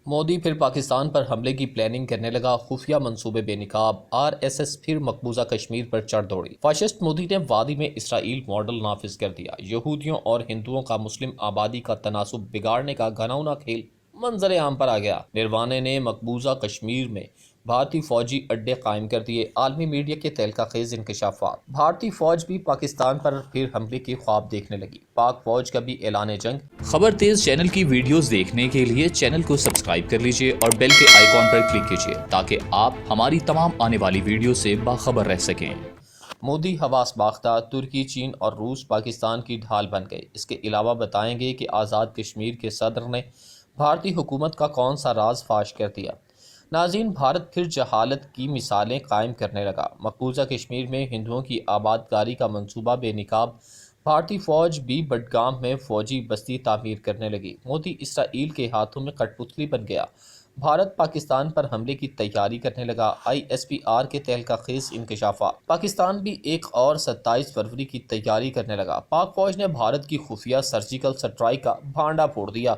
مودی پھر پاکستان پر حملے کی پلاننگ کرنے لگا، خفیہ منصوبے بے نقاب، آر ایس ایس پھر مقبوضہ کشمیر پر چڑھ دوڑی۔ فاشسٹ مودی نے وادی میں اسرائیل ماڈل نافذ کر دیا۔ یہودیوں اور ہندوؤں کا مسلم آبادی کا تناسب بگاڑنے کا گھناؤنا کھیل منظر عام پر آ گیا۔ نروانے نے مقبوضہ کشمیر میں بھارتی فوجی اڈے قائم کر دیے۔ عالمی میڈیا کے تہلکہ خیز انکشافات۔ بھارتی فوج بھی پاکستان پر پھر حملے کے خواب دیکھنے لگی۔ پاک فوج کا بھی اعلان جنگ۔ خبر تیز چینل کی ویڈیوز دیکھنے کے لیے چینل کو سبسکرائب کر لیجئے اور بیل کے آئیکن پر کلک کیجئے تاکہ آپ ہماری تمام آنے والی ویڈیو سے باخبر رہ سکیں۔ مودی حواس باختہ، ترکی، چین اور روس پاکستان کی ڈھال بن گئے۔ اس کے علاوہ بتائیں گے کہ آزاد کشمیر کے صدر نے بھارتی حکومت کا کون سا راز فاش کر دیا۔ ناظرین، بھارت پھر جہالت کی مثالیں قائم کرنے لگا۔ مقبوضہ کشمیر میں ہندوؤں کی آباد کاری کا منصوبہ بے نقاب۔ بھارتی فوج بھی بڈگام میں فوجی بستی تعمیر کرنے لگی۔ مودی اسرائیل کے ہاتھوں میں کٹ پتلی بن گیا۔ بھارت پاکستان پر حملے کی تیاری کرنے لگا۔ آئی ایس پی آر کے تہلکہ خیز انکشافات۔ پاکستان بھی ایک اور 27 فروری کی تیاری کرنے لگا۔ پاک فوج نے بھارت کی خفیہ سرجیکل سٹرائیک کا بھانڈا پھوڑ دیا۔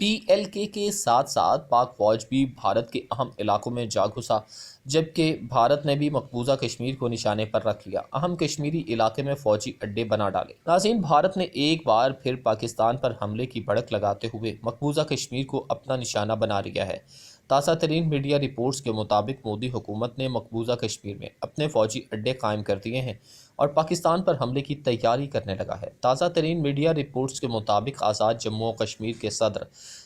پی ایل کے ساتھ ساتھ پاک فوج بھی بھارت کے اہم علاقوں میں جا گھسا، جبکہ بھارت نے بھی مقبوضہ کشمیر کو نشانے پر رکھ لیا۔ اہم کشمیری علاقے میں فوجی اڈے بنا ڈالے۔ ناظرین، بھارت نے ایک بار پھر پاکستان پر حملے کی بھڑک لگاتے ہوئے مقبوضہ کشمیر کو اپنا نشانہ بنا لیا ہے۔ تازہ ترین میڈیا رپورٹس کے مطابق مودی حکومت نے مقبوضہ کشمیر میں اپنے فوجی اڈے قائم کر دیے ہیں اور پاکستان پر حملے کی تیاری کرنے لگا ہے۔ تازہ ترین میڈیا رپورٹس کے مطابق آزاد جموں و کشمیر کے صدر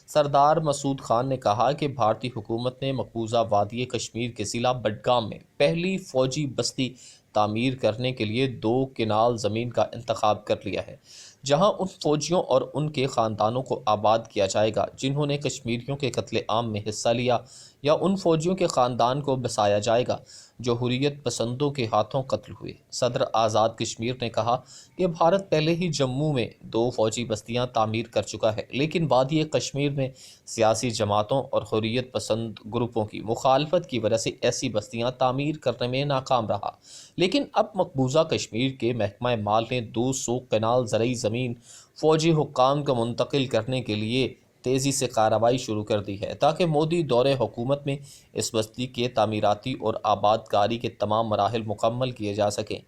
سردار مسعود خان نے کہا کہ بھارتی حکومت نے مقبوضہ وادی کشمیر کے ضلع بڈگام میں پہلی فوجی بستی تعمیر کرنے کے لیے 2 کنال زمین کا انتخاب کر لیا ہے، جہاں ان فوجیوں اور ان کے خاندانوں کو آباد کیا جائے گا جنہوں نے کشمیریوں کے قتل عام میں حصہ لیا، یا ان فوجیوں کے خاندان کو بسایا جائے گا جو حریت پسندوں کے ہاتھوں قتل ہوئے۔ صدر آزاد کشمیر نے کہا کہ بھارت پہلے ہی جموں میں 2 فوجی بستیاں تعمیر کر چکا ہے، لیکن وادی کشمیر میں سیاسی جماعتوں اور حریت پسند گروپوں کی مخالفت کی وجہ سے ایسی بستیاں تعمیر کرنے میں ناکام رہا۔ لیکن اب مقبوضہ کشمیر کے محکمہ مال نے 200 کنال زرعی زمین فوجی حکام کو منتقل کرنے کے لیے تیزی سے کارروائی شروع کر دی ہے تاکہ مودی دور حکومت میں اس بستی کے تعمیراتی اور آباد کاری کے تمام مراحل مکمل کیے جا سکیں۔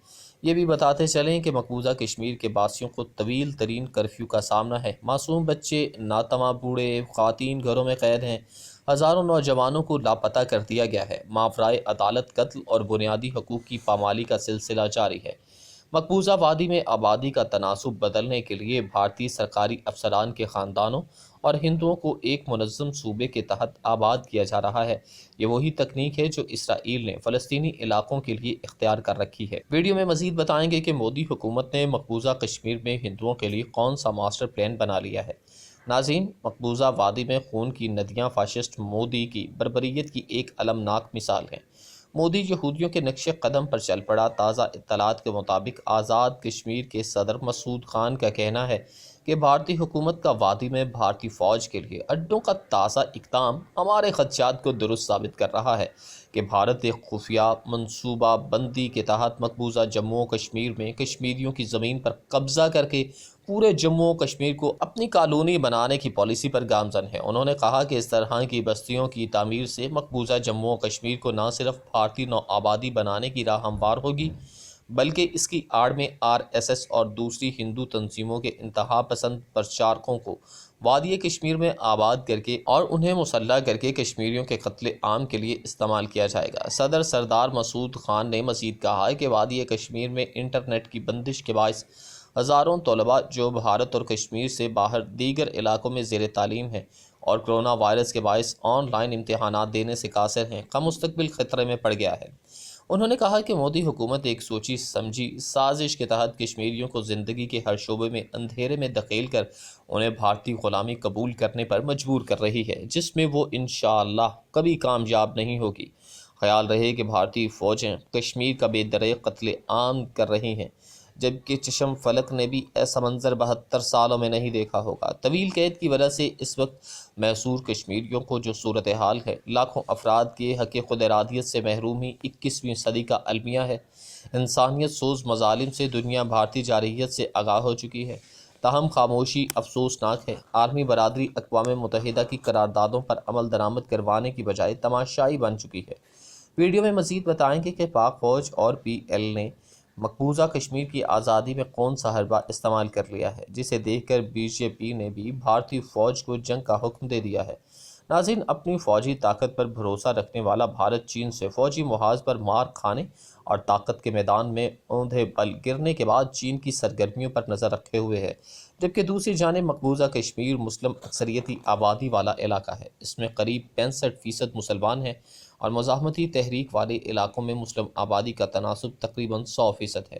یہ بھی بتاتے چلیں کہ مقبوضہ کشمیر کے باسیوں کو طویل ترین کرفیو کا سامنا ہے۔ معصوم بچے، ناتواں بوڑھے، خواتین گھروں میں قید ہیں۔ ہزاروں نوجوانوں کو لاپتہ کر دیا گیا ہے۔ ماورائے عدالت قتل اور بنیادی حقوق کی پامالی کا سلسلہ جاری ہے۔ مقبوضہ وادی میں آبادی کا تناسب بدلنے کے لیے بھارتی سرکاری افسران کے خاندانوں اور ہندوؤں کو ایک منظم صوبے کے تحت آباد کیا جا رہا ہے۔ یہ وہی تکنیک ہے جو اسرائیل نے فلسطینی علاقوں کے لیے اختیار کر رکھی ہے۔ ویڈیو میں مزید بتائیں گے کہ مودی حکومت نے مقبوضہ کشمیر میں ہندوؤں کے لیے کون سا ماسٹر پلان بنا لیا ہے۔ ناظرین، مقبوضہ وادی میں خون کی ندیاں فاشسٹ مودی کی بربریت کی ایک المناک مثال ہیں۔ مودی یہودیوں کے نقش قدم پر چل پڑا۔ تازہ اطلاعات کے مطابق آزاد کشمیر کے صدر مسعود خان کا کہنا ہے کہ بھارتی حکومت کا وادی میں بھارتی فوج کے لیے اڈوں کا تازہ اقدام ہمارے خدشات کو درست ثابت کر رہا ہے کہ بھارت ایک خفیہ منصوبہ بندی کے تحت مقبوضہ جموں و کشمیر میں کشمیریوں کی زمین پر قبضہ کر کے پورے جموں و کشمیر کو اپنی کالونی بنانے کی پالیسی پر گامزن ہے۔ انہوں نے کہا کہ اس طرح کی بستیوں کی تعمیر سے مقبوضہ جموں و کشمیر کو نہ صرف بھارتی نو آبادی بنانے کی راہ ہموار ہوگی، بلکہ اس کی آڑ میں آر ایس ایس اور دوسری ہندو تنظیموں کے انتہا پسند پرچارکوں کو وادی کشمیر میں آباد کر کے اور انہیں مسلح کر کے کشمیریوں کے قتل عام کے لیے استعمال کیا جائے گا۔ صدر سردار مسعود خان نے مزید کہا کہ وادی کشمیر میں انٹرنیٹ کی بندش کے باعث ہزاروں طلباء جو بھارت اور کشمیر سے باہر دیگر علاقوں میں زیر تعلیم ہیں اور کرونا وائرس کے باعث آن لائن امتحانات دینے سے قاصر ہیں کا مستقبل خطرے میں پڑ گیا ہے۔ انہوں نے کہا کہ مودی حکومت ایک سوچی سمجھی سازش کے تحت کشمیریوں کو زندگی کے ہر شعبے میں اندھیرے میں دھکیل کر انہیں بھارتی غلامی قبول کرنے پر مجبور کر رہی ہے، جس میں وہ انشاءاللہ کبھی کامیاب نہیں ہوگی۔ خیال رہے کہ بھارتی فوجیں کشمیر کا بے دریغ قتل عام کر رہی ہیں، جبکہ چشم فلک نے بھی ایسا منظر 72 سالوں میں نہیں دیکھا ہوگا۔ طویل قید کی وجہ سے اس وقت محصور کشمیریوں کو جو صورتحال ہے، لاکھوں افراد کے حق خود ارادیت سے محرومی 21ویں صدی کا المیہ ہے۔ انسانیت سوز مظالم سے دنیا بھارتی جارحیت سے آگاہ ہو چکی ہے۔ تاہم خاموشی افسوسناک ہے۔ عالمی برادری اقوام متحدہ کی قراردادوں پر عمل درآمد کروانے کی بجائے تماشائی بن چکی ہے۔ ویڈیو میں مزید بتائیں گے کہ پاک فوج اور پی ایل نے مقبوضہ کشمیر کی آزادی میں کون سا حربہ استعمال کر لیا ہے، جسے دیکھ کر بی جے پی نے بھی بھارتی فوج کو جنگ کا حکم دے دیا ہے۔ ناظرین، اپنی فوجی طاقت پر بھروسہ رکھنے والا بھارت چین سے فوجی محاذ پر مار کھانے اور طاقت کے میدان میں اوندھے بل گرنے کے بعد چین کی سرگرمیوں پر نظر رکھے ہوئے ہے، جبکہ دوسری جانب مقبوضہ کشمیر مسلم اکثریتی آبادی والا علاقہ ہے۔ اس میں قریب 65% مسلمان ہیں اور مزاحمتی تحریک والے علاقوں میں مسلم آبادی کا تناسب تقریباً 100% ہے۔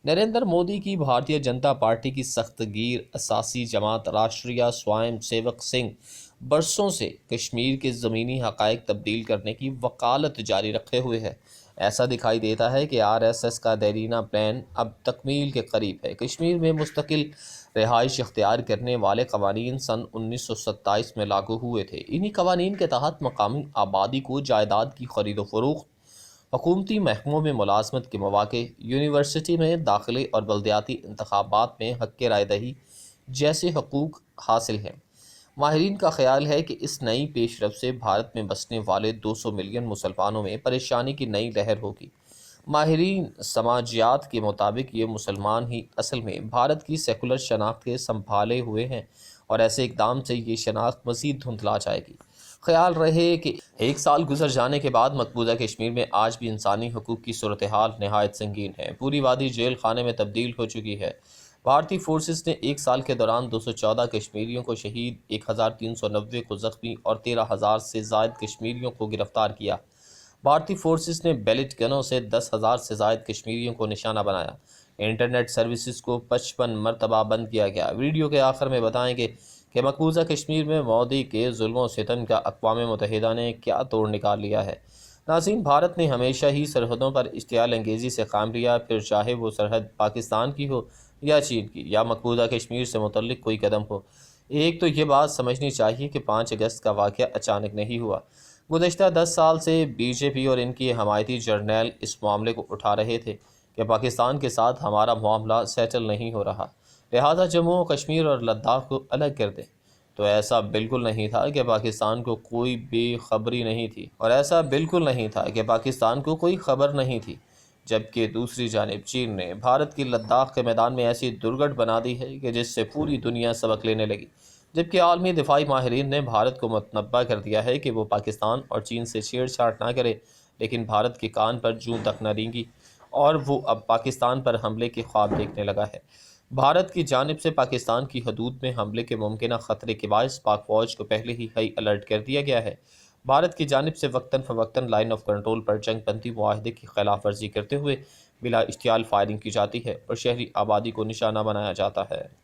نریندر مودی کی بھارتیہ جنتا پارٹی کی سخت گیر اساسی جماعت راشٹریہ سوائم سیوک سنگھ برسوں سے کشمیر کے زمینی حقائق تبدیل کرنے کی وکالت جاری رکھے ہوئے ہے۔ ایسا دکھائی دیتا ہے کہ آر ایس ایس کا دیرینہ پلان اب تکمیل کے قریب ہے۔ کشمیر میں مستقل رہائش اختیار کرنے والے قوانین سن 1927 میں لاگو ہوئے تھے۔ انہی قوانین کے تحت مقامی آبادی کو جائیداد کی خرید و فروخت، حکومتی محکموں میں ملازمت کے مواقع، یونیورسٹی میں داخلے اور بلدیاتی انتخابات میں حق رائے دہی جیسے حقوق حاصل ہیں۔ ماہرین کا خیال ہے کہ اس نئی پیش رفت سے بھارت میں بسنے والے 200 ملین مسلمانوں میں پریشانی کی نئی لہر ہوگی۔ ماہرین سماجیات کے مطابق یہ مسلمان ہی اصل میں بھارت کی سیکولر شناخت کے سنبھالے ہوئے ہیں اور ایسے اقدام سے یہ شناخت مزید دھندلا جائے گی۔ خیال رہے کہ 1 سال گزر جانے کے بعد مقبوضہ کشمیر میں آج بھی انسانی حقوق کی صورتحال نہایت سنگین ہے۔ پوری وادی جیل خانے میں تبدیل ہو چکی ہے۔ بھارتی فورسز نے 1 سال کے دوران 214 کشمیریوں کو شہید، 1390 کو زخمی اور 13,000 سے زائد کشمیریوں کو گرفتار کیا۔ بھارتی فورسز نے بیلٹ گنوں سے 10,000 سے زائد کشمیریوں کو نشانہ بنایا۔ انٹرنیٹ سروسز کو 55 مرتبہ بند کیا گیا۔ ویڈیو کے آخر میں بتائیں گے کہ مقبوضہ کشمیر میں مودی کے ظلم و ستم کا اقوام متحدہ نے کیا توڑ نکال لیا ہے۔ ناظرین، بھارت نے ہمیشہ ہی سرحدوں پر اشتعال انگیزی سے کام لیا، پھر چاہے وہ سرحد پاکستان کی ہو یا چین کی یا مقبوضہ کشمیر سے متعلق کوئی قدم ہو۔ ایک تو یہ بات سمجھنی چاہیے کہ 5 اگست کا واقعہ اچانک نہیں ہوا۔ گزشتہ 10 سال سے بی جے پی اور ان کی حمایتی جرنیل اس معاملے کو اٹھا رہے تھے کہ پاکستان کے ساتھ ہمارا معاملہ سیٹل نہیں ہو رہا، لہٰذا جموں و کشمیر اور لداخ کو الگ کر دیں۔ تو ایسا بالکل نہیں تھا کہ پاکستان کو کوئی بے خبری نہیں تھی کوئی خبر نہیں تھی، جبکہ دوسری جانب چین نے بھارت کی لداخ کے میدان میں ایسی درگڑھ بنا دی ہے کہ جس سے پوری دنیا سبق لینے لگی، جبکہ عالمی دفاعی ماہرین نے بھارت کو متنبہ کر دیا ہے کہ وہ پاکستان اور چین سے چھیڑ چھاڑ نہ کرے، لیکن بھارت کے کان پر جوں تک نہ رینگی اور وہ اب پاکستان پر حملے کے خواب دیکھنے لگا ہے۔ بھارت کی جانب سے پاکستان کی حدود میں حملے کے ممکنہ خطرے کے باعث پاک فوج کو پہلے ہی ہائی الرٹ کر دیا گیا ہے۔ بھارت کی جانب سے وقتاً فوقتاً لائن آف کنٹرول پر جنگ بندی معاہدے کی خلاف ورزی کرتے ہوئے بلا اشتعال فائرنگ کی جاتی ہے اور شہری آبادی کو نشانہ بنایا جاتا ہے۔